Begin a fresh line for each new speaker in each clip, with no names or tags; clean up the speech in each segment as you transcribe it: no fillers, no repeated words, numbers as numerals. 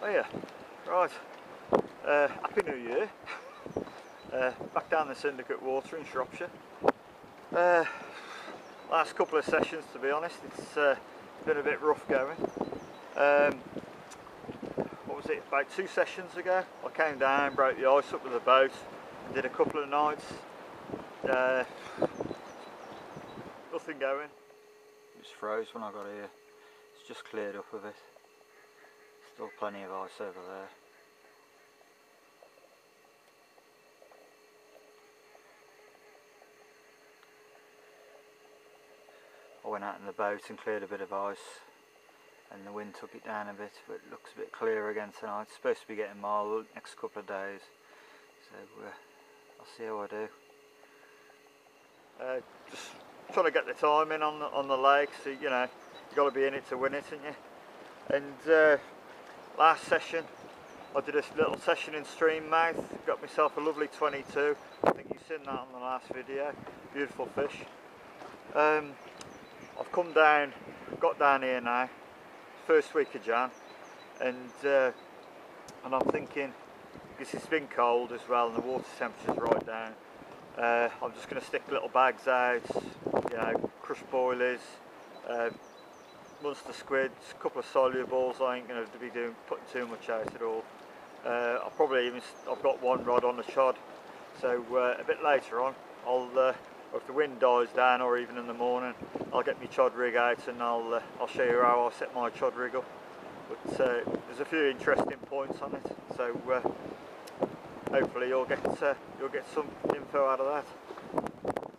Oh yeah, right. Happy New Year. Back down the Syndicate Water in Shropshire. Last couple of sessions, to be honest, it's been a bit rough going. What was it, about 2 sessions ago I came down, broke the ice up with the boat and did a couple of nights. Nothing going. It was froze when I got here. It's just cleared up a bit. Still plenty of ice over there. I went out in the boat and cleared a bit of ice, and the wind took it down a bit, but it looks a bit clearer again tonight. It's supposed to be getting mild the next couple of days, so I'll see how I do. Just trying to get the time in on the lake, so you know, you've got to be in it to win it, haven't you? And last session I did a little session in stream mouth, got myself a lovely 22. I think you've seen that on the last video. Beautiful fish. I've come down, got down here now, first week of Jan, and I'm thinking, because it's been cold as well and the water temperature's right down, I'm just going to stick little bags out, you know, crushed boilies, monster squids, a couple of solubles. I ain't going to be putting too much out at all. I've got one rod on the Chod, so a bit later on or if the wind dies down, or even in the morning, I'll get my Chod rig out and I'll show you how I set my Chod rig up. But there's a few interesting points on it, so hopefully you'll get some info out of that.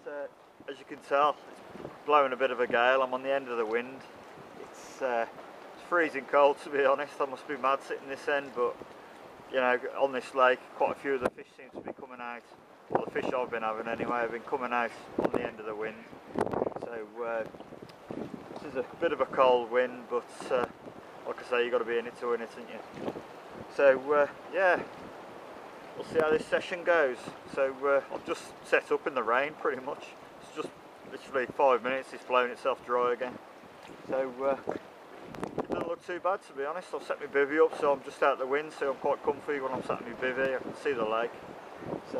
But, as you can tell, it's blowing a bit of a gale. I'm on the end of the wind. It's freezing cold, to be honest. I must be mad sitting this end, but you know, on this lake, quite a few of the fish seem to be coming out. Well, the fish I've been having anyway have been coming out on the end of the wind. So this is a bit of a cold wind, but like I say, you've got to be in it to win it, haven't you? So yeah, we'll see how this session goes. So I've just set up in the rain pretty much. It's just literally 5 minutes, it's blown itself dry again. So it doesn't look too bad, to be honest. I've set my bivvy up so I'm just out of the wind, so I'm quite comfy when I'm sat in my bivvy. I can see the lake. So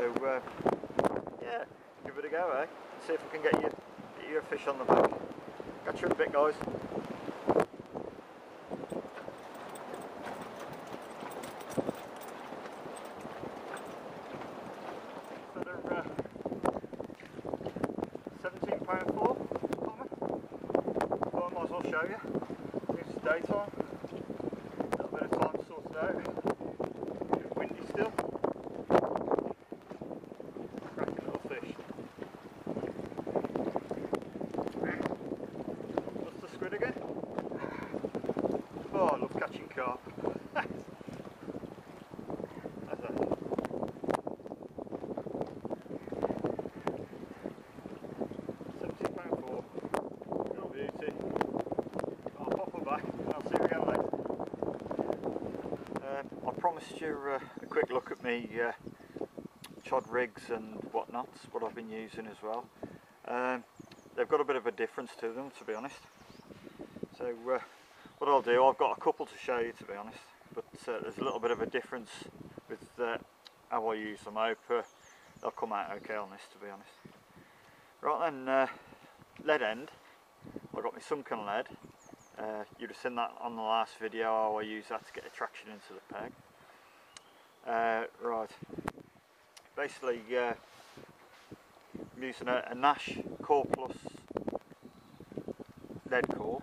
yeah, give it a go, eh? See if we can get you a fish on the back. Catch you in a bit, guys. Another £17.4 coming. Well, I might as well show you. It's daytime. A little bit of time to sort it out. A bit windy still. Cracking little fish. What's the squid again? Oh, I love catching carp. I promised you a quick look at me Chod rigs and whatnots, what I've been using as well. They've got a bit of a difference to them, to be honest. So what I'll do, I've got a couple to show you, to be honest, but there's a little bit of a difference with how I use them. I hope they'll come out okay on this, to be honest. Right then, lead end. I've got my sunken lead. You'd have seen that on the last video, how I use that to get attraction into the peg. Right, basically I'm using a Nash Core Plus lead core,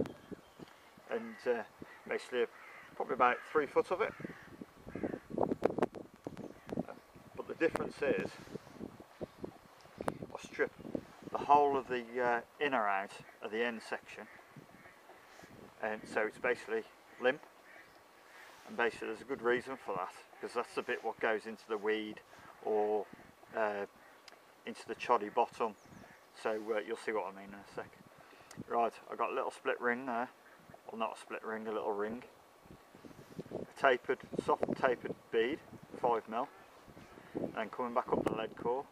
and basically probably about 3 foot of it. But the difference is I strip the whole of the inner out of the end section, and so it's basically limp. And basically there's a good reason for that, because that's the bit what goes into the weed or into the choddy bottom. So you'll see what I mean in a sec. Right, I've got a little split ring there. Well, not a split ring, a little ring. A tapered, soft tapered bead, 5mm. And coming back up the lead core.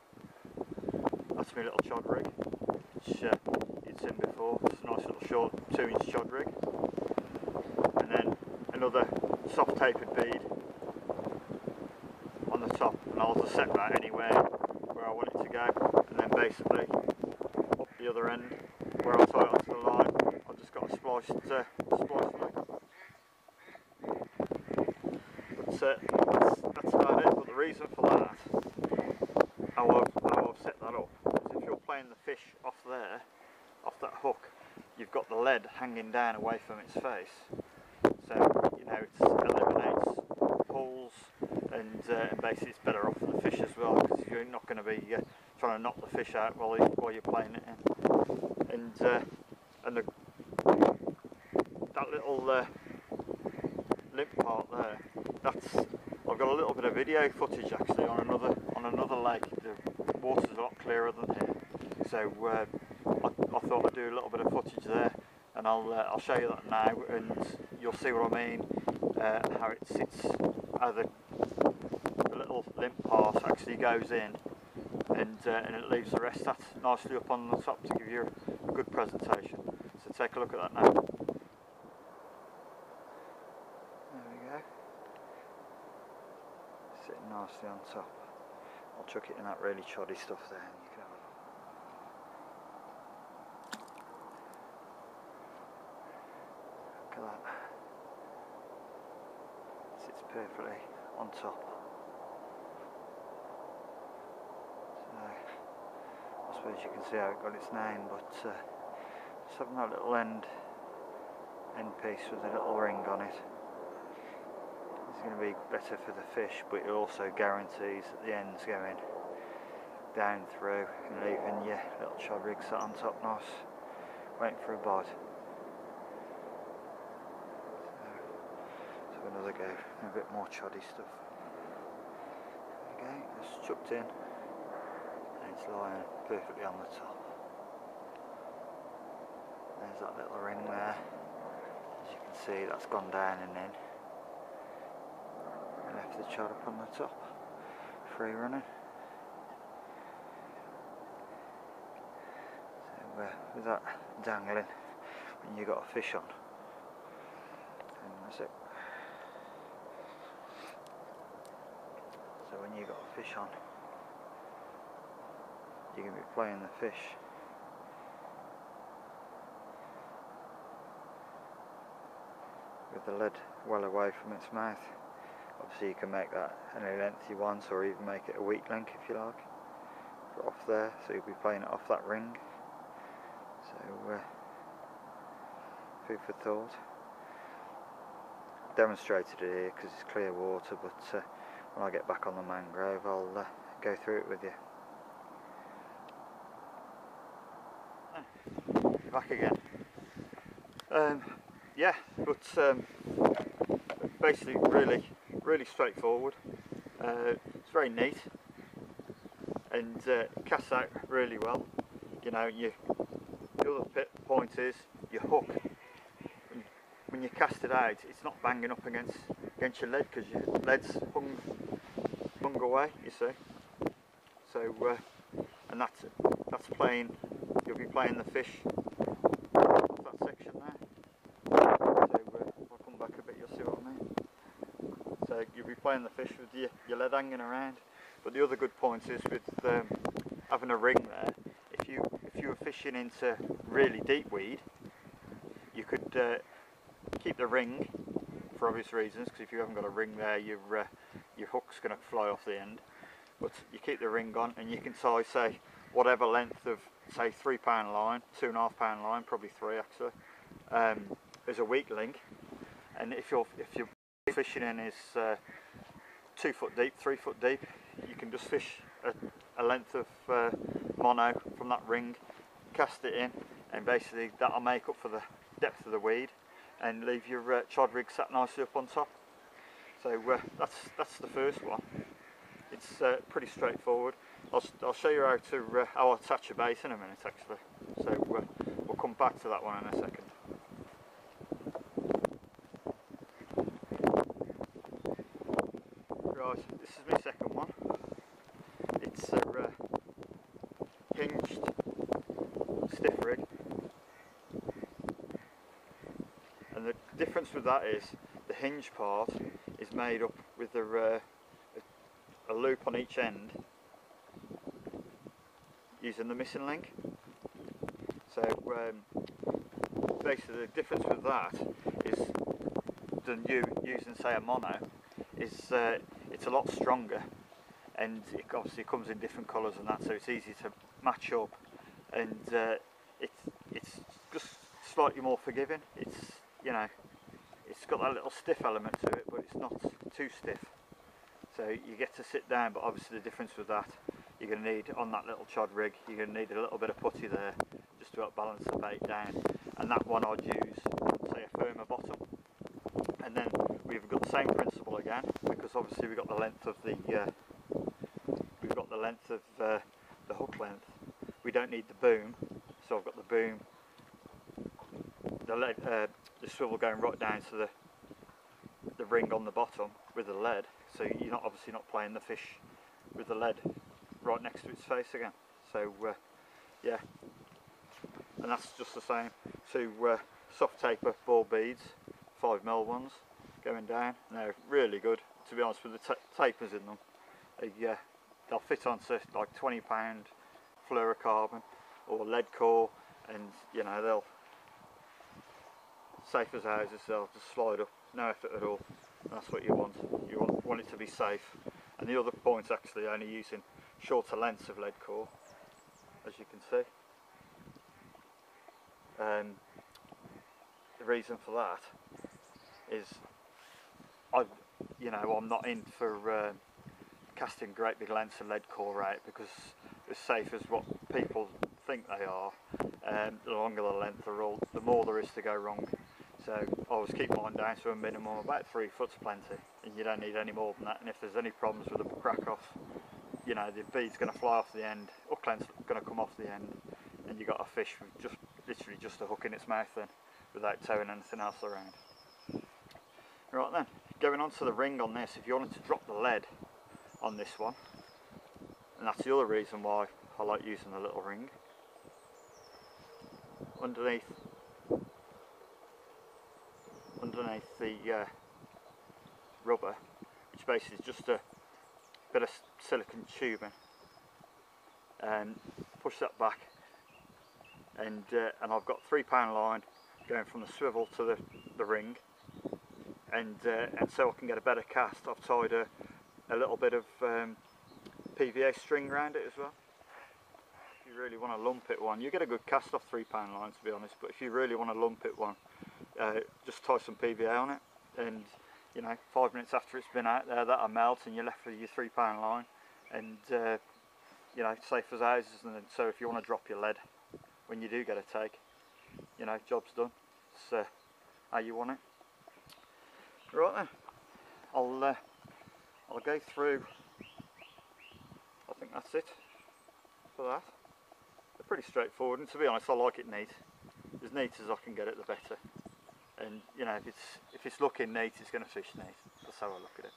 That's my little Chod rig, which you'd seen before. It's a nice little short 2-inch Chod rig. And then another soft tapered bead on the top, and I'll just set that anywhere where I want it to go, and then basically up the other end where I'll tie it onto the line, I've just got a spliced link. But that's about it. But the reason for that, how I've set that up, is if you're playing the fish off there, off that hook, you've got the lead hanging down away from its face. So, you know, it eliminates pulls, and basically it's better off for the fish as well, because you're not going to be trying to knock the fish out while you're playing it in. And that little limp part there, I've got a little bit of video footage actually on another lake. The water's a lot clearer than here, so I thought I'd do a little bit of footage there, and I'll show you that now, and you'll see what I mean, how it sits, how the little limp part actually goes in, and it leaves the rest that nicely up on the top to give you a good presentation. So take a look at that now. There we go, sitting nicely on top. I'll chuck it in that really choddy stuff there, and you can have a look. Look at that. It sits perfectly on top. So, I suppose you can see how it got its name, but just having that little end piece with a little ring on it is going to be better for the fish, but it also guarantees that the end's going down through and leaving your little chod rig sat on top nice, waiting for a bite. So another go, a bit more choddy stuff. Okay, it's chucked in and it's lying perfectly on the top. There's that little ring there. As you can see, that's gone down and in. I left the chod up on the top, free running. So with that dangling, when you got a fish on, and that's it. So when you got a fish on, you can be playing the fish with the lead well away from its mouth. Obviously you can make that any length you want, or even make it a weak link if you like, for off there, so you'll be playing it off that ring. So food for thought. Demonstrated it here because it's clear water, but when I get back on the mangrove I'll go through it with you. Back again. Yeah, but basically really straightforward. It's very neat, and casts out really well. You know, the other point is your hook. When you cast it out, it's not banging up against your lead, because your lead's hung away, you see. So and that's playing. You'll be playing the fish off that section there. So I'll come back a bit, you'll see what I mean. So you'll be playing the fish with your lead hanging around. But the other good point is with having a ring there. If you were fishing into really deep weed, you could keep the ring for obvious reasons, because if you haven't got a ring there, your hook's going to fly off the end. But you keep the ring on, and you can tie, say, whatever length of, say, 3 pound line, 2.5 pound line, probably 3 actually, is a weak link. And if your fishing in is 2 foot deep, 3 foot deep, you can just fish a length of mono from that ring, cast it in, and basically that'll make up for the depth of the weed and leave your chod rig sat nicely up on top. So that's the first one. It's pretty straightforward. I'll show you how I attach a bait in a minute actually. So we'll come back to that one in a second. Right, this is my second one. It's a hinged stiff rig. And the difference with that is the hinge part is made up with a loop on each end using the missing link. So basically the difference with that is than you using say a mono is it's a lot stronger, and it obviously comes in different colours and that, so it's easy to match up, and it's just slightly more forgiving. It's, you know, it's got that little stiff element to it, but it's not too stiff, so you get to sit down. But obviously the difference with that, you're going to need on that little chod rig, you're going to need a little bit of putty there just to help balance the bait down, and that one I'd use say a firmer bottom. And then we've got the same principle again, because obviously we've got the length of the the hook length. We don't need the boom, so I've got the boom, the swivel going right down to the ring on the bottom with the lead, so you're not obviously not playing the fish with the lead right next to its face again. So yeah, and that's just the same. Two soft taper ball beads, 5mm ones, going down. They're really good, to be honest, with the tapers in them. They'll fit onto like £20 fluorocarbon or lead core, and you know, they'll safe as houses. They'll just slide up, no effort at all. And that's what you want. You want it to be safe. And the other point's actually only using shorter lengths of lead core, as you can see. The reason for that is I'm not in for casting great big lengths of lead core out, because as safe as what people think they are, the longer the length the more there is to go wrong. So I always keep mine down to a minimum, about 3 foot's plenty, and you don't need any more than that. And if there's any problems with the crack off, you know, the bead's going to fly off the end, hook length's going to come off the end, and you got a fish with literally just a hook in its mouth then, without towing anything else around. Right then, going on to the ring on this, if you wanted to drop the lead on this one, and that's the other reason why I like using the little ring, underneath the rubber, which basically is just a bit of silicone tubing, and push that back, and I've got £3 line going from the swivel to the ring, and so I can get a better cast. I've tied a little bit of PVA string around it as well. If you really want to lump it one, you get a good cast off £3 line, to be honest, but if you really want to lump it one, just tie some PVA on it, and you know, 5 minutes after it's been out there, that'll melt, and you're left with your £3 line, and you know, safe as houses. And so if you want to drop your lead when you do get a take, you know, job's done. It's how you want it. Right then, I'll go through. I think that's it for that. They're pretty straightforward, and to be honest, I like it neat. As neat as I can get it, the better. And you know, if it's looking neat, it's going to fish neat. That's how I look at it.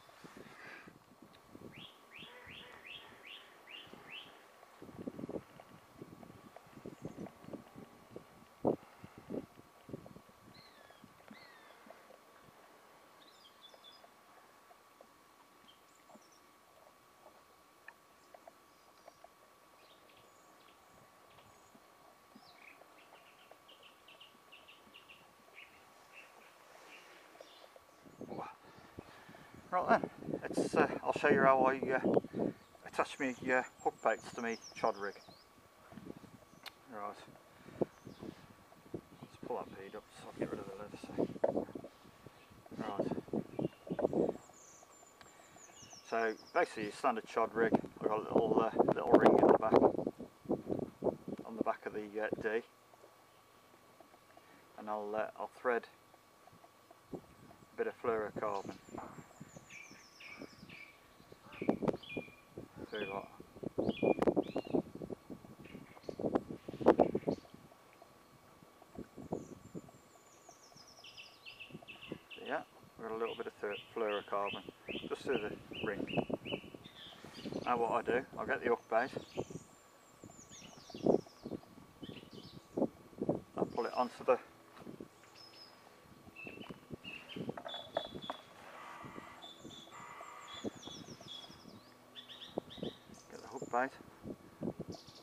Right then, I'll show you how I attach my hook baits to my chod rig. Right, let's pull that bead up so I'll get rid of the lead. Right, so basically your standard chod rig, I've got a little ring in the back, on the back of the D, and I'll thread a bit of fluorocarbon through that. So yeah, we've got a little bit of fluorocarbon just through the ring. Now what I do, I'll get the hook bait, I'll pull it onto the bait.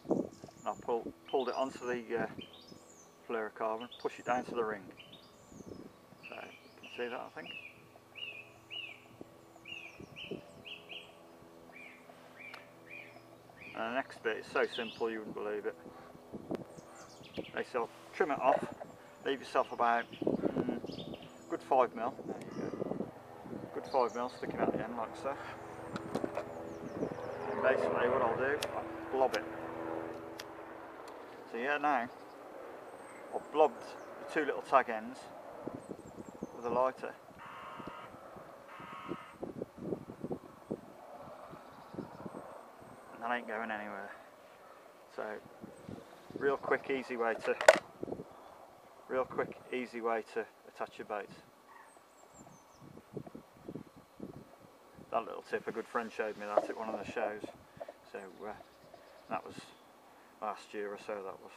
And I pulled it onto the fluorocarbon, push it down to the ring. So you can see that, I think. And the next bit is so simple you wouldn't believe it. So trim it off, leave yourself about good 5 mil. There you go. Good 5 mil sticking out the end like so. And basically what I'll do, I'll blob it. So yeah, now I've blobbed the 2 little tag ends with a lighter. And that ain't going anywhere. So real quick, easy way to attach your bait. That little tip, a good friend showed me that at one of the shows. So that was last year or so. That was.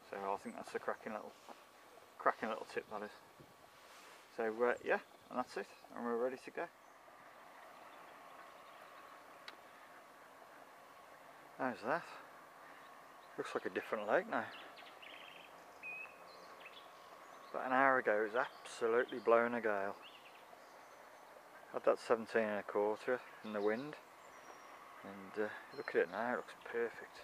So I think that's a cracking little tip, that is. So yeah, and that's it, and we're ready to go. How's that? Looks like a different lake now. About an hour ago it was absolutely blowing a gale. Had that 17 1/4 in the wind, and look at it now, it looks perfect.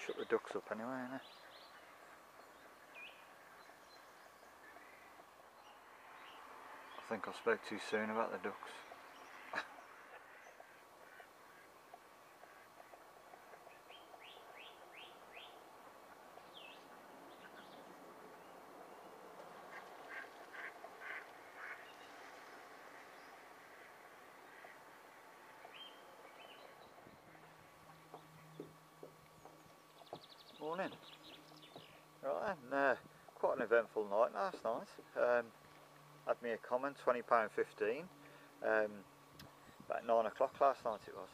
Shut the ducks up anyway, innit? I think I spoke too soon about the ducks. Morning. Right then, quite an eventful night last night. Had me a common, £20.15. About 9 o'clock last night it was.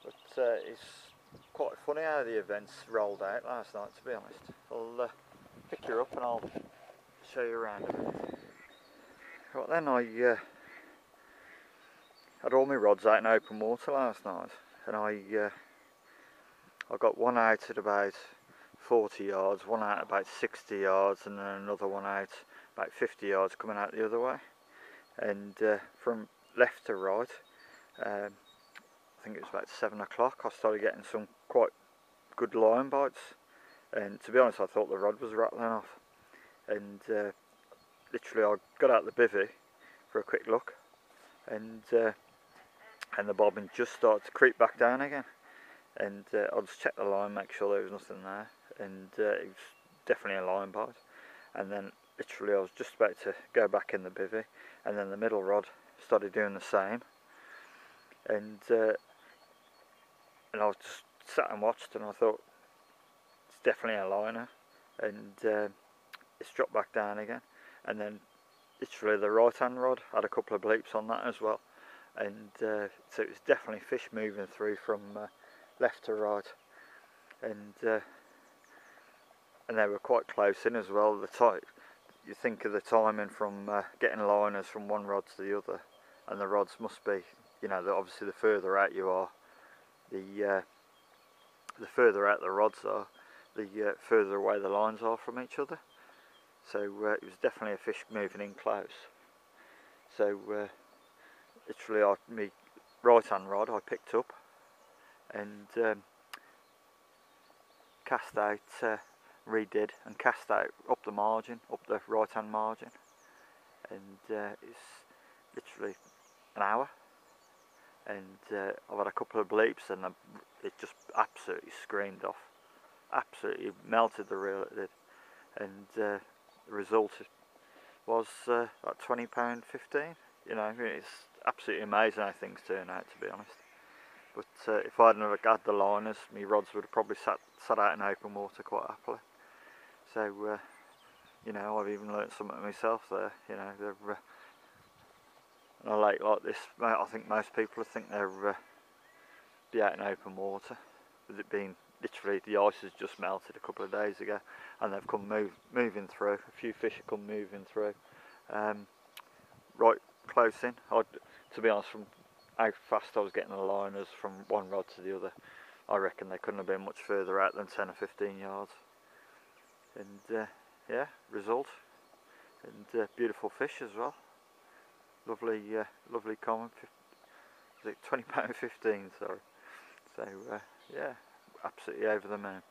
But it's quite funny how the events rolled out last night, to be honest. I'll pick you up and I'll show you around a bit. Right then, I had all my rods out in open water last night, and I got one out at about 40 yards, one out about 60 yards, and then another one out about 50 yards coming out the other way. And from left to right, I think it was about 7 o'clock, I started getting some quite good line bites, and to be honest I thought the rod was rattling off. And literally I got out the bivvy for a quick look, and the bobbin just started to creep back down again. And I'll just check the line, make sure there was nothing there, and it was definitely a line bite. And then literally I was just about to go back in the bivvy, and then the middle rod started doing the same, and I was just sat and watched, and I thought it's definitely a liner, and it's dropped back down again. And then literally the right hand rod had a couple of bleeps on that as well, and so it was definitely fish moving through from left to right, and they were quite close in as well. You think of the timing from getting liners from one rod to the other, and the rods must be, you know, obviously the further out you are, the further out the rods are, the further away the lines are from each other. So it was definitely a fish moving in close. So literally my right hand rod I picked up and cast out, redid and cast out up the margin, up the right hand margin, and it's literally an hour, and I've had a couple of bleeps, and it just absolutely screamed off, absolutely melted the reel, it did. And the result was like £20.15. You know, it's absolutely amazing how things turn out, to be honest. But if I hadn't have had the liners, my rods would have probably sat out in open water quite happily. So, you know, I've even learnt something myself there. You know, they're on a lake like this, I think most people think they're be out in open water, with it being literally the ice has just melted a couple of days ago, and they've come moving through. A few fish have come moving through. right close in. To be honest, from how fast I was getting the liners from one rod to the other, I reckon they couldn't have been much further out than 10 or 15 yards. And yeah, result. And beautiful fish as well. Lovely, lovely common. Is it £20.15? Sorry. So yeah, absolutely over the moon.